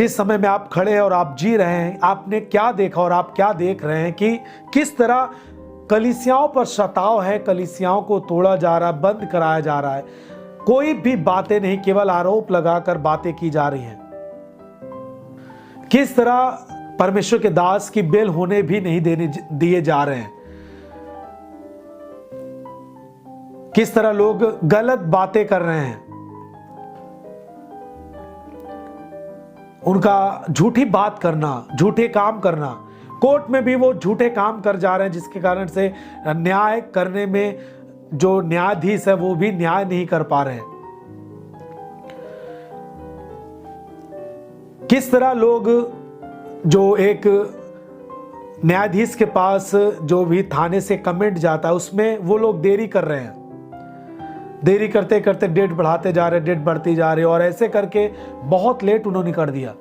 जिस समय में आप खड़े हैं और आप जी रहे हैं, आपने क्या देखा और आप क्या देख रहे हैं कि किस तरह कलीसियाओं पर शताव है, कलीसियाओं को तोड़ा जा रहा है, बंद कराया जा रहा है। कोई भी बातें नहीं, केवल आरोप लगाकर बातें की जा रही हैं। किस तरह परमेश्वर के दास की बेल होने भी नहीं दिए जा रहे हैं। किस तरह लोग गलत बातें कर रहे हैं, उनका झूठी बात करना, झूठे काम करना। कोर्ट में भी वो झूठे काम कर जा रहे हैं, जिसके कारण से न्याय करने में जो न्यायाधीश है वो भी न्याय नहीं कर पा रहे हैं। किस तरह लोग जो एक न्यायाधीश के पास जो भी थाने से कमेंट जाता है उसमें वो लोग देरी कर रहे हैं। देरी करते करते डेट बढ़ाते जा रहे, डेट बढ़ती जा रही, और ऐसे करके बहुत लेट उन्होंने कर दिया।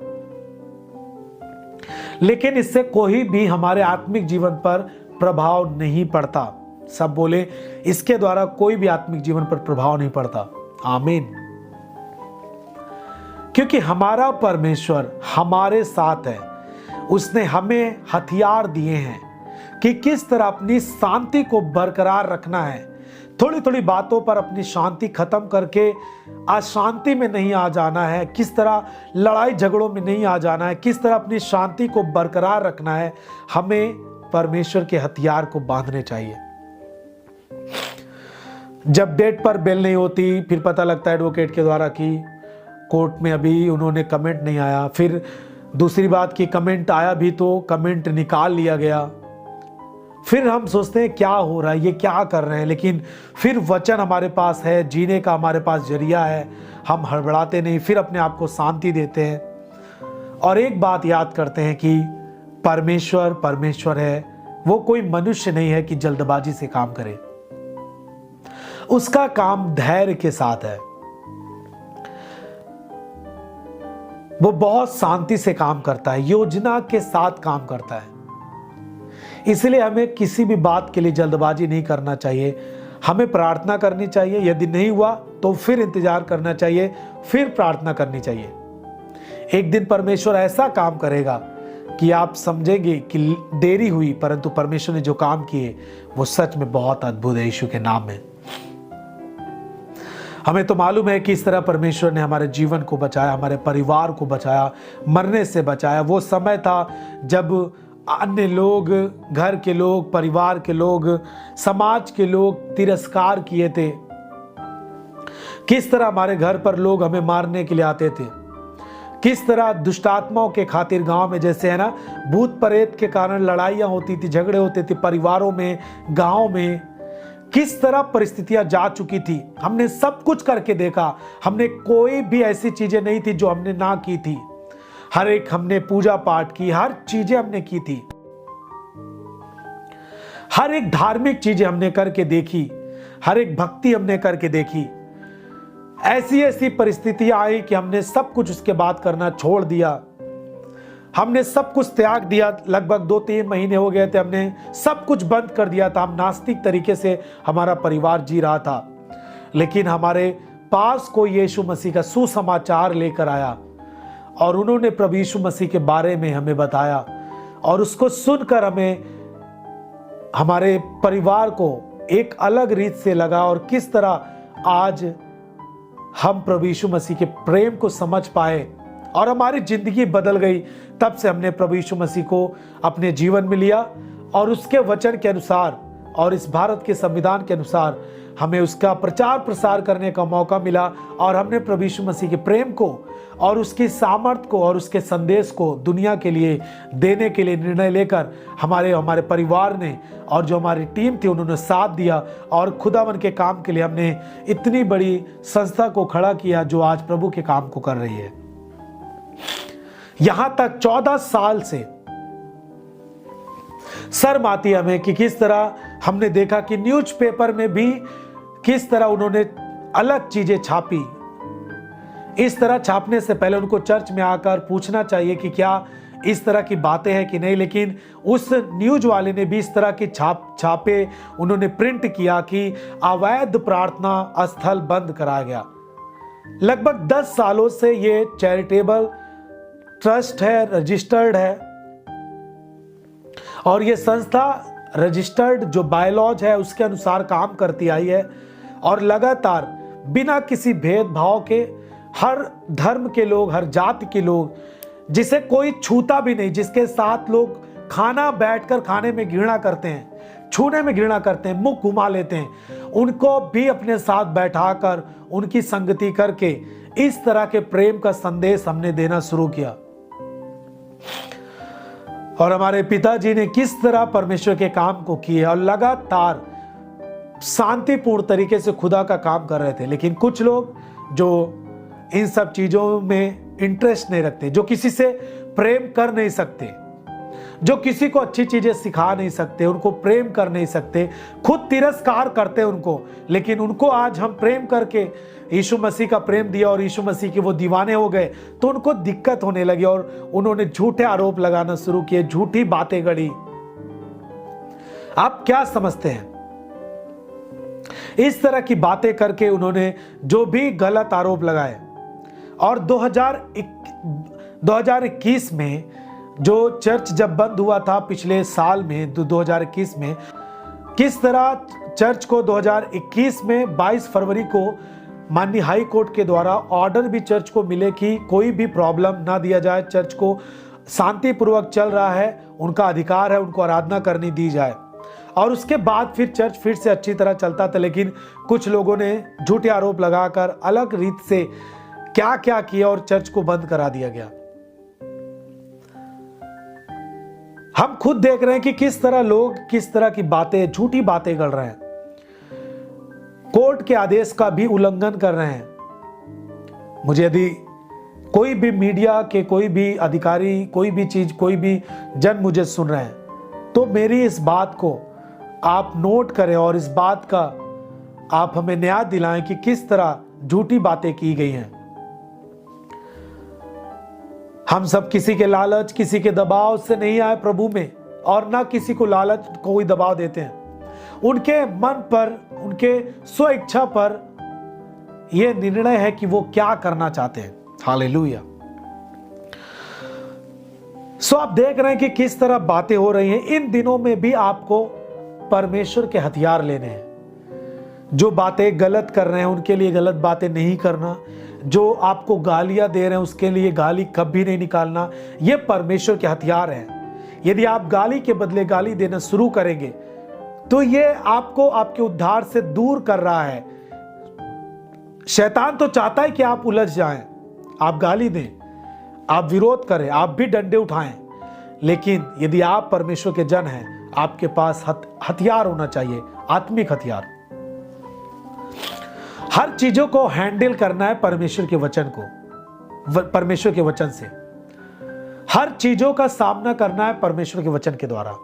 लेकिन इससे कोई भी हमारे आत्मिक जीवन पर प्रभाव नहीं पड़ता। सब बोले, इसके द्वारा कोई भी आत्मिक जीवन पर प्रभाव नहीं पड़ता। आमीन। क्योंकि हमारा परमेश्वर हमारे साथ है। उसने हमें हथियार दिए हैं कि किस तरह अपनी शांति को बरकरार रखना है। थोड़ी थोड़ी बातों पर अपनी शांति खत्म करके अशांति में नहीं आ जाना है। किस तरह लड़ाई झगड़ों में नहीं आ जाना है। किस तरह अपनी शांति को बरकरार रखना है। हमें परमेश्वर के हथियार को बांधने चाहिए। जब डेट पर बेल नहीं होती, फिर पता लगता है एडवोकेट के द्वारा कि कोर्ट में अभी उन्होंने कमेंट नहीं आया। फिर दूसरी बात कि कमेंट आया भी तो कमेंट निकाल लिया गया। फिर हम सोचते हैं क्या हो रहा है, ये क्या कर रहे हैं। लेकिन फिर वचन हमारे पास है, जीने का हमारे पास जरिया है। हम हड़बड़ाते नहीं, फिर अपने आप को शांति देते हैं और एक बात याद करते हैं कि परमेश्वर परमेश्वर है। वो कोई मनुष्य नहीं है कि जल्दबाजी से काम करे। उसका काम धैर्य के साथ है। वो बहुत शांति से काम करता है, योजना के साथ काम करता है। इसलिए हमें किसी भी बात के लिए जल्दबाजी नहीं करना चाहिए। हमें प्रार्थना करनी चाहिए, यदि नहीं हुआ तो फिर इंतजार करना चाहिए, फिर प्रार्थना करनी चाहिए। एक दिन परमेश्वर ऐसा काम करेगा कि आप समझेंगे कि देरी हुई, परंतु परमेश्वर ने जो काम किए वो सच में बहुत अद्भुत है। यीशु के नाम में हमें तो मालूम है कि इस तरह परमेश्वर ने हमारे जीवन को बचाया, हमारे परिवार को बचाया, मरने से बचाया। वो समय था जब अन्य लोग, घर के लोग, परिवार के लोग, समाज के लोग तिरस्कार किए थे। किस तरह हमारे घर पर लोग हमें मारने के लिए आते थे। किस तरह दुष्टात्माओं के खातिर गांव में, जैसे है ना, भूत प्रेत के कारण लड़ाइयां होती थी, झगड़े होते थे परिवारों में, गांव में। किस तरह परिस्थितियां जा चुकी थी। हमने सब कुछ करके देखा। हमने कोई भी ऐसी चीजें नहीं थी जो हमने ना की थी। हर एक हमने पूजा पाठ की, हर चीजें हमने की थी। हर एक धार्मिक चीजें हमने करके देखी, हर एक भक्ति हमने करके देखी। ऐसी ऐसी परिस्थितियां आई कि हमने सब कुछ उसके बाद करना छोड़ दिया। हमने सब कुछ त्याग दिया। लगभग 2-3 महीने हो गए थे, हमने सब कुछ बंद कर दिया था। हम नास्तिक तरीके से हमारा परिवार जी रहा था। लेकिन हमारे पास कोई यीशु मसीह का सुसमाचार लेकर आया और उन्होंने प्रभु यीशु मसीह के बारे में हमें बताया, और उसको सुनकर हमें, हमारे परिवार को एक अलग रीत से लगा। और किस तरह आज हम प्रभु यीशु मसीह के प्रेम को समझ पाए और हमारी जिंदगी बदल गई। तब से हमने प्रभु यीशु मसीह को अपने जीवन में लिया और उसके वचन के अनुसार और इस भारत के संविधान के अनुसार हमें उसका प्रचार प्रसार करने का मौका मिला। और हमने प्रभु यीशु मसीह के प्रेम को और उसकी सामर्थ को और उसके संदेश को दुनिया के लिए देने के लिए निर्णय लेकर हमारे परिवार ने और जो हमारी टीम थी उन्होंने साथ दिया। और खुदावन के काम के लिए हमने इतनी बड़ी संस्था को खड़ा किया जो आज प्रभु के काम को कर रही है। यहां तक 14 साल से शर्म आती हमें कि किस तरह हमने देखा कि न्यूज़पेपर में भी किस तरह उन्होंने अलग चीजें छापी। इस तरह छापने से पहले उनको चर्च में आकर पूछना चाहिए कि क्या इस तरह की बातें हैं कि नहीं। लेकिन उस न्यूज वाले ने भी इस तरह की छापे उन्होंने प्रिंट किया कि अवैध प्रार्थना स्थल बंद कराया गया। लगभग 10 सालों से ये चैरिटेबल ट्रस्ट है, रजिस्टर्ड है, और ये संस्था रजिस्टर्ड जो बायलॉज है उसके अनुसार काम करती आई है, और लगातार बिना किसी भेदभाव के हर धर्म के लोग, हर जाति के लोग, जिसे कोई छूता भी नहीं, जिसके साथ लोग खाना बैठकर खाने में घृणा करते हैं, छूने में घृणा करते हैं, मुंह घुमा लेते हैं, उनको भी अपने साथ बैठाकर उनकी संगति करके इस तरह के प्रेम का संदेश हमने देना शुरू किया। और हमारे पिताजी ने किस तरह परमेश्वर के काम को किए और लगातार शांतिपूर्ण तरीके से खुदा का काम कर रहे थे। लेकिन कुछ लोग जो इन सब चीजों में इंटरेस्ट नहीं रखते, जो किसी से प्रेम कर नहीं सकते, जो किसी को अच्छी चीजें सिखा नहीं सकते, उनको प्रेम कर नहीं सकते, खुद तिरस्कार करते उनको, लेकिन उनको आज हम प्रेम करके यीशु मसीह का प्रेम दिया और यीशु मसीह के वो दीवाने हो गए, तो उनको दिक्कत होने लगी और उन्होंने झूठे आरोप लगाना शुरू किए, झूठी बातें गढ़ी। आप क्या समझते हैं? इस तरह की बातें करके उन्होंने जो भी गलत आरोप लगाए, और 2021 में जो चर्च जब बंद हुआ था पिछले साल में 2021 में, किस तरह चर्च को 2021 में 22 फरवरी को माननीय हाई कोर्ट के द्वारा ऑर्डर भी चर्च को मिले कि कोई भी प्रॉब्लम ना दिया जाए, चर्च को शांतिपूर्वक चल रहा है, उनका अधिकार है, उनको आराधना करनी दी जाए। और उसके बाद फिर चर्च फिर से अच्छी तरह चलता था, लेकिन कुछ लोगों ने झूठे आरोप लगाकर अलग रीत से क्या क्या किया और चर्च को बंद करा दिया गया। हम खुद देख रहे हैं कि किस तरह लोग किस तरह की बातें, झूठी बातें कर रहे हैं, कोर्ट के आदेश का भी उल्लंघन कर रहे हैं। मुझे यदि कोई भी मीडिया के कोई भी अधिकारी, कोई भी चीज, कोई भी जन मुझे सुन रहे हैं, तो मेरी इस बात को आप नोट करें और इस बात का आप हमें न्याय दिलाएं कि किस तरह झूठी बातें की गई हैं। हम सब किसी के लालच, किसी के दबाव से नहीं आए प्रभु में, और ना किसी को लालच, कोई दबाव देते हैं। उनके मन पर, उनके स्व इच्छा पर यह निर्णय है कि वो क्या करना चाहते हैं। हालेलुया। सो आप देख रहे हैं कि किस तरह बातें हो रही हैं। इन दिनों में भी आपको परमेश्वर के हथियार लेने हैं। जो बातें गलत कर रहे हैं उनके लिए गलत बातें नहीं करना, जो आपको गालियां दे रहे हैं उसके लिए गाली कभी नहीं निकालना। ये परमेश्वर के हथियार हैं। यदि आप गाली के बदले गाली देना शुरू करेंगे तो ये आपको आपके उद्धार से दूर कर रहा है। शैतान तो चाहता है कि आप उलझ जाएं, आप गाली दें, आप विरोध करें, आप भी डंडे उठाएं। लेकिन यदि आप परमेश्वर के जन हैं, आपके पास हथियार होना चाहिए, आत्मिक हथियार। हर चीजों को हैंडल करना है परमेश्वर के वचन को, परमेश्वर के वचन से। हर चीजों का सामना करना है परमेश्वर के वचन के द्वारा।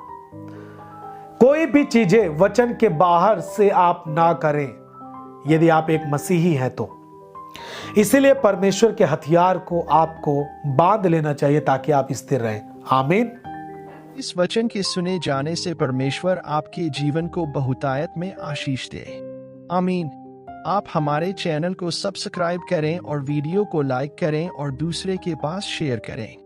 कोई भी चीजें वचन के बाहर से आप ना करें, यदि आप एक मसीही हैं तो। इसीलिए परमेश्वर के हथियार को आपको बांध लेना चाहिए ताकि आप स्थिर रहें। आमीन। इस वचन के सुने जाने से परमेश्वर आपके जीवन को बहुतायत में आशीष दे। आमीन। आप हमारे चैनल को सब्सक्राइब करें और वीडियो को लाइक करें और दूसरे के पास शेयर करें।